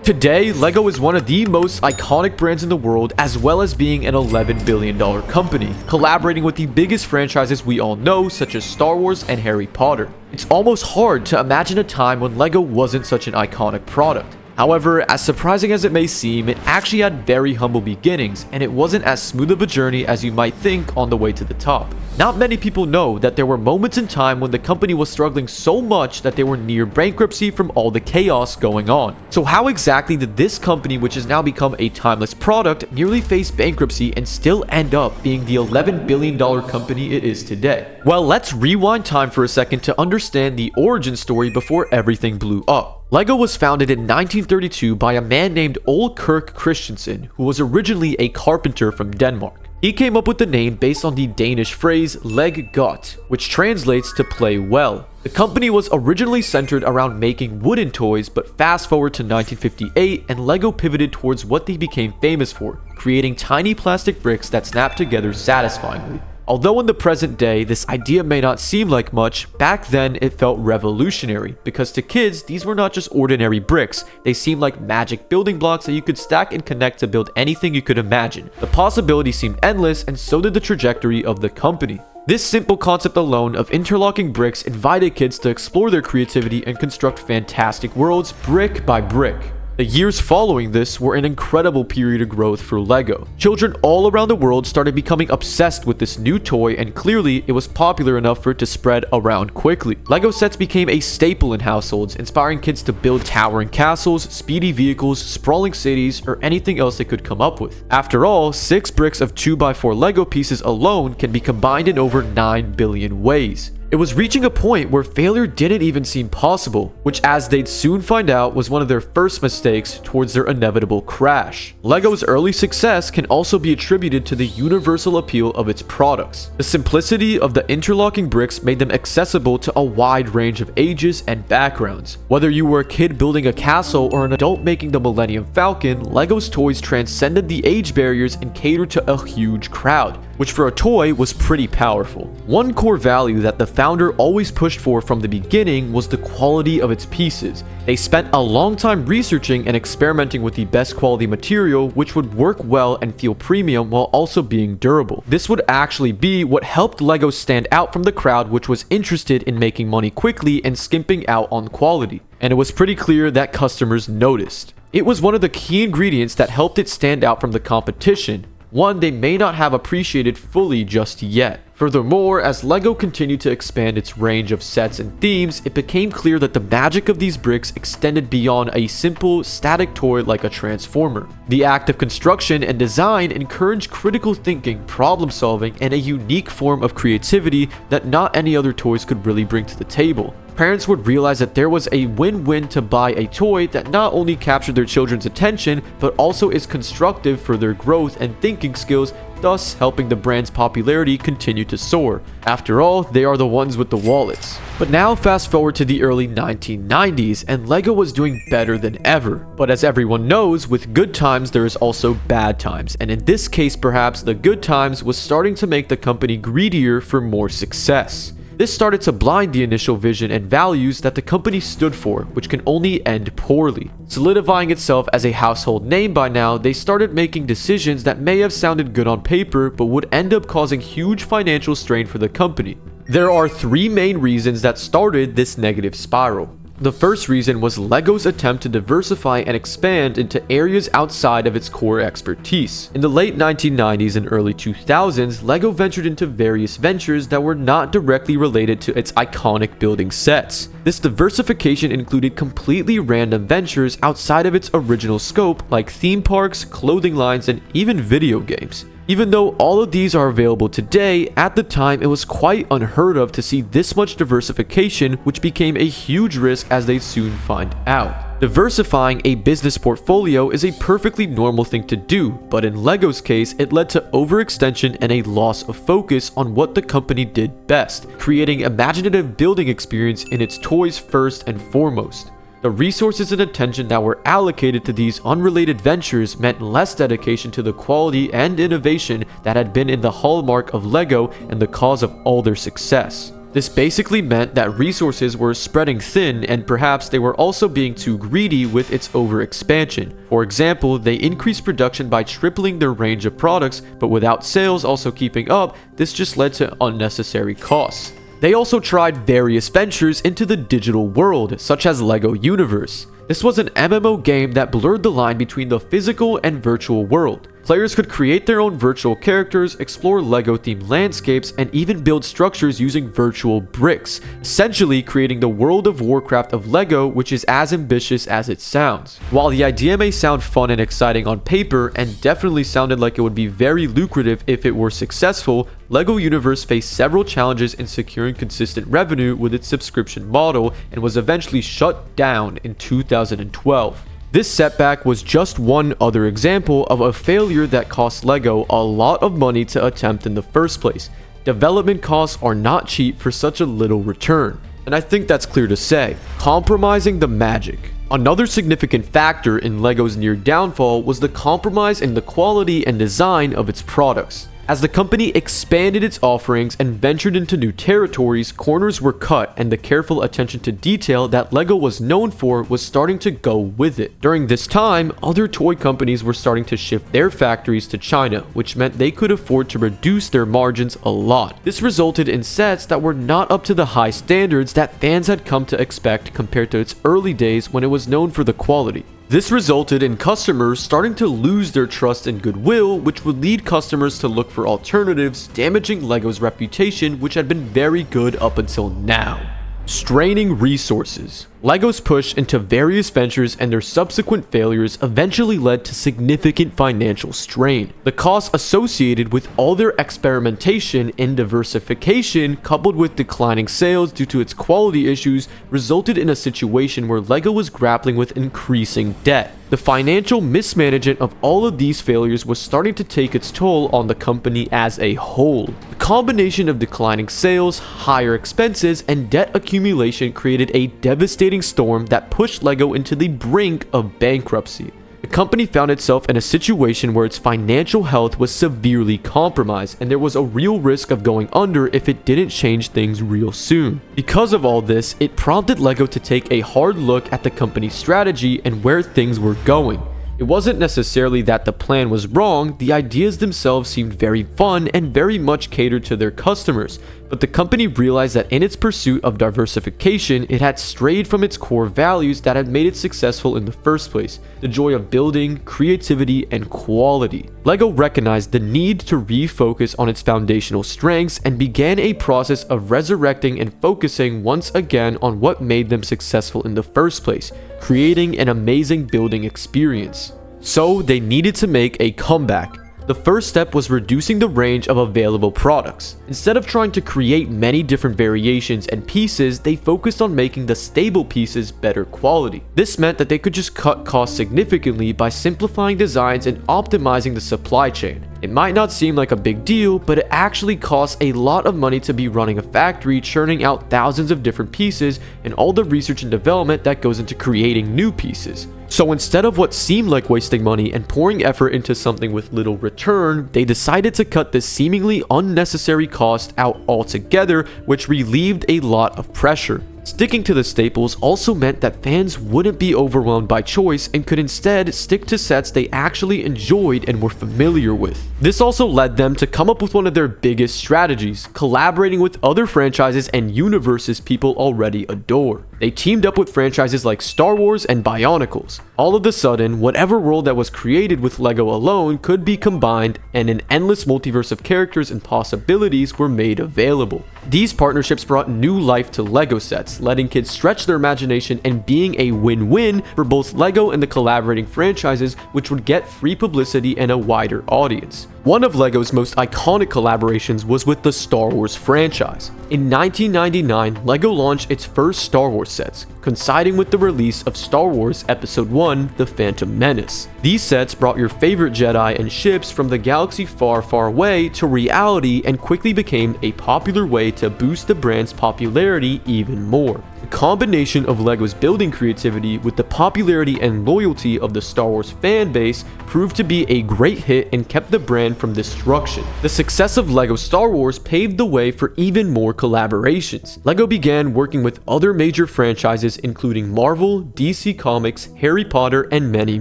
Today, LEGO is one of the most iconic brands in the world, as well as being an $11 billion company, collaborating with the biggest franchises we all know, such as Star Wars and Harry Potter. It's almost hard to imagine a time when LEGO wasn't such an iconic product. However, as surprising as it may seem, it actually had very humble beginnings, and it wasn't as smooth of a journey as you might think on the way to the top. Not many people know that there were moments in time when the company was struggling so much that they were near bankruptcy from all the chaos going on. So how exactly did this company, which has now become a timeless product, nearly face bankruptcy and still end up being the $11 billion company it is today? Well, let's rewind time for a second to understand the origin story before everything blew up. LEGO was founded in 1932 by a man named Ole Kirk Christensen, who was originally a carpenter from Denmark. He came up with the name based on the Danish phrase "lægge godt," which translates to play well. The company was originally centered around making wooden toys, but fast forward to 1958 and LEGO pivoted towards what they became famous for, creating tiny plastic bricks that snap together satisfyingly. Although in the present day, this idea may not seem like much, back then it felt revolutionary, because to kids, these were not just ordinary bricks, they seemed like magic building blocks that you could stack and connect to build anything you could imagine. The possibilities seemed endless, and so did the trajectory of the company. This simple concept alone of interlocking bricks invited kids to explore their creativity and construct fantastic worlds brick by brick. The years following this were an incredible period of growth for LEGO. Children all around the world started becoming obsessed with this new toy, and clearly it was popular enough for it to spread around quickly. LEGO sets became a staple in households, inspiring kids to build towering castles, speedy vehicles, sprawling cities, or anything else they could come up with. After all, 6 bricks of 2x4 LEGO pieces alone can be combined in over 9 billion ways. It was reaching a point where failure didn't even seem possible, which, as they'd soon find out, was one of their first mistakes towards their inevitable crash. LEGO's early success can also be attributed to the universal appeal of its products. The simplicity of the interlocking bricks made them accessible to a wide range of ages and backgrounds. Whether you were a kid building a castle or an adult making the Millennium Falcon, LEGO's toys transcended the age barriers and catered to a huge crowd, which for a toy was pretty powerful. One core value that the founder always pushed for from the beginning was the quality of its pieces. They spent a long time researching and experimenting with the best quality material, which would work well and feel premium while also being durable. This would actually be what helped LEGO stand out from the crowd, which was interested in making money quickly and skimping out on quality. And it was pretty clear that customers noticed. It was one of the key ingredients that helped it stand out from the competition, one they may not have appreciated fully just yet. Furthermore, as LEGO continued to expand its range of sets and themes, it became clear that the magic of these bricks extended beyond a simple, static toy like a transformer. The act of construction and design encouraged critical thinking, problem solving, and a unique form of creativity that not any other toys could really bring to the table. Parents would realize that there was a win-win to buy a toy that not only captured their children's attention, but also is constructive for their growth and thinking skills, thus helping the brand's popularity continue to soar. After all, they are the ones with the wallets. But now fast forward to the early 1990s, and LEGO was doing better than ever. But as everyone knows, with good times there is also bad times, and in this case perhaps the good times was starting to make the company greedier for more success. This started to blind the initial vision and values that the company stood for, which can only end poorly. Solidifying itself as a household name by now, they started making decisions that may have sounded good on paper, but would end up causing huge financial strain for the company. There are 3 main reasons that started this negative spiral. The first reason was LEGO's attempt to diversify and expand into areas outside of its core expertise. In the late 1990s and early 2000s, LEGO ventured into various ventures that were not directly related to its iconic building sets. This diversification included completely random ventures outside of its original scope, like theme parks, clothing lines, and even video games. Even though all of these are available today, at the time it was quite unheard of to see this much diversification, which became a huge risk as they soon find out. Diversifying a business portfolio is a perfectly normal thing to do, but in LEGO's case, it led to overextension and a loss of focus on what the company did best, creating imaginative building experience in its toys first and foremost. The resources and attention that were allocated to these unrelated ventures meant less dedication to the quality and innovation that had been in the hallmark of LEGO and the cause of all their success. This basically meant that resources were spreading thin, and perhaps they were also being too greedy with its overexpansion. For example, they increased production by tripling their range of products, but without sales also keeping up, this just led to unnecessary costs. They also tried various ventures into the digital world, such as LEGO Universe. This was an MMO game that blurred the line between the physical and virtual world. Players could create their own virtual characters, explore LEGO-themed landscapes, and even build structures using virtual bricks, essentially creating the World of Warcraft of LEGO, which is as ambitious as it sounds. While the idea may sound fun and exciting on paper, and definitely sounded like it would be very lucrative if it were successful, LEGO Universe faced several challenges in securing consistent revenue with its subscription model and was eventually shut down in 2012. This setback was just one other example of a failure that cost LEGO a lot of money to attempt in the first place. Development costs are not cheap for such a little return, and I think that's clear to say. Compromising the magic. Another significant factor in LEGO's near downfall was the compromise in the quality and design of its products. As the company expanded its offerings and ventured into new territories, corners were cut, and the careful attention to detail that LEGO was known for was starting to go with it. During this time, other toy companies were starting to shift their factories to China, which meant they could afford to reduce their margins a lot. This resulted in sets that were not up to the high standards that fans had come to expect compared to its early days when it was known for the quality. This resulted in customers starting to lose their trust and goodwill, which would lead customers to look for alternatives, damaging LEGO's reputation, which had been very good up until now. Straining resources. LEGO's push into various ventures and their subsequent failures eventually led to significant financial strain. The costs associated with all their experimentation and diversification, coupled with declining sales due to its quality issues, resulted in a situation where LEGO was grappling with increasing debt. The financial mismanagement of all of these failures was starting to take its toll on the company as a whole. The combination of declining sales, higher expenses, and debt accumulation created a devastating storm that pushed LEGO into the brink of bankruptcy. The company found itself in a situation where its financial health was severely compromised, and there was a real risk of going under if it didn't change things real soon. Because of all this, it prompted LEGO to take a hard look at the company's strategy and where things were going. It wasn't necessarily that the plan was wrong, the ideas themselves seemed very fun and very much catered to their customers, but the company realized that in its pursuit of diversification, it had strayed from its core values that had made it successful in the first place: the joy of building, creativity, and quality. LEGO recognized the need to refocus on its foundational strengths and began a process of resurrecting and focusing once again on what made them successful in the first place: creating an amazing building experience. So they needed to make a comeback. The first step was reducing the range of available products. Instead of trying to create many different variations and pieces, they focused on making the stable pieces better quality. This meant that they could just cut costs significantly by simplifying designs and optimizing the supply chain. It might not seem like a big deal, but it actually costs a lot of money to be running a factory churning out thousands of different pieces and all the research and development that goes into creating new pieces. So instead of what seemed like wasting money and pouring effort into something with little return, they decided to cut this seemingly unnecessary cost out altogether, which relieved a lot of pressure. Sticking to the staples also meant that fans wouldn't be overwhelmed by choice and could instead stick to sets they actually enjoyed and were familiar with. This also led them to come up with one of their biggest strategies: collaborating with other franchises and universes people already adore. They teamed up with franchises like Star Wars and Bionicles. All of a sudden, whatever world that was created with LEGO alone could be combined, and an endless multiverse of characters and possibilities were made available. These partnerships brought new life to LEGO sets, letting kids stretch their imagination and being a win-win for both LEGO and the collaborating franchises, which would get free publicity and a wider audience. One of LEGO's most iconic collaborations was with the Star Wars franchise. In 1999, LEGO launched its first Star Wars sets, coinciding with the release of Star Wars Episode 1: The Phantom Menace. These sets brought your favorite Jedi and ships from the galaxy far, far away to reality and quickly became a popular way to boost the brand's popularity even more. The The combination of LEGO's building creativity with the popularity and loyalty of the Star Wars fan base proved to be a great hit and kept the brand from destruction. The success of LEGO Star Wars paved the way for even more collaborations. LEGO began working with other major franchises including Marvel, DC Comics, Harry Potter, and many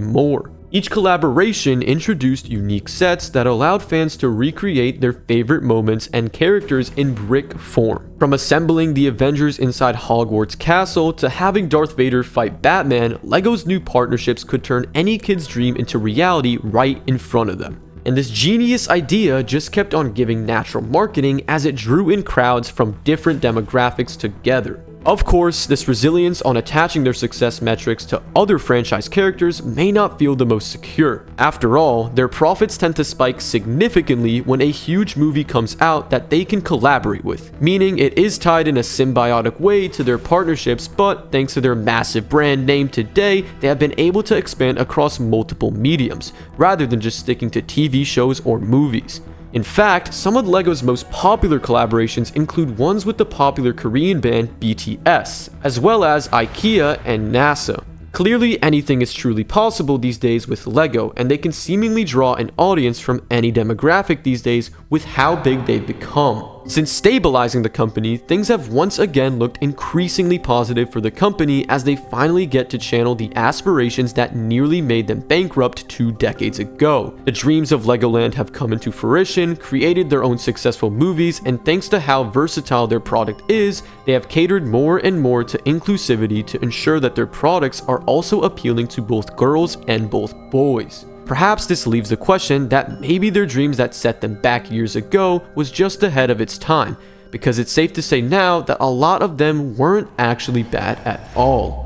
more. Each collaboration introduced unique sets that allowed fans to recreate their favorite moments and characters in brick form. From assembling the Avengers inside Hogwarts Castle to having Darth Vader fight Batman, LEGO's new partnerships could turn any kid's dream into reality right in front of them. And this genius idea just kept on giving natural marketing as it drew in crowds from different demographics together. Of course, this resilience on attaching their success metrics to other franchise characters may not feel the most secure. After all, their profits tend to spike significantly when a huge movie comes out that they can collaborate with, meaning it is tied in a symbiotic way to their partnerships, but thanks to their massive brand name today, they have been able to expand across multiple mediums, rather than just sticking to TV shows or movies. In fact, some of LEGO's most popular collaborations include ones with the popular Korean band BTS, as well as IKEA and NASA. Clearly, anything is truly possible these days with LEGO, and they can seemingly draw an audience from any demographic these days with how big they've become. Since stabilizing the company, things have once again looked increasingly positive for the company as they finally get to channel the aspirations that nearly made them bankrupt 2 decades ago. The dreams of Legoland have come into fruition, created their own successful movies, and thanks to how versatile their product is, they have catered more and more to inclusivity to ensure that their products are also appealing to both girls and both boys. Perhaps this leaves the question that maybe their dreams that set them back years ago was just ahead of its time, because it's safe to say now that a lot of them weren't actually bad at all.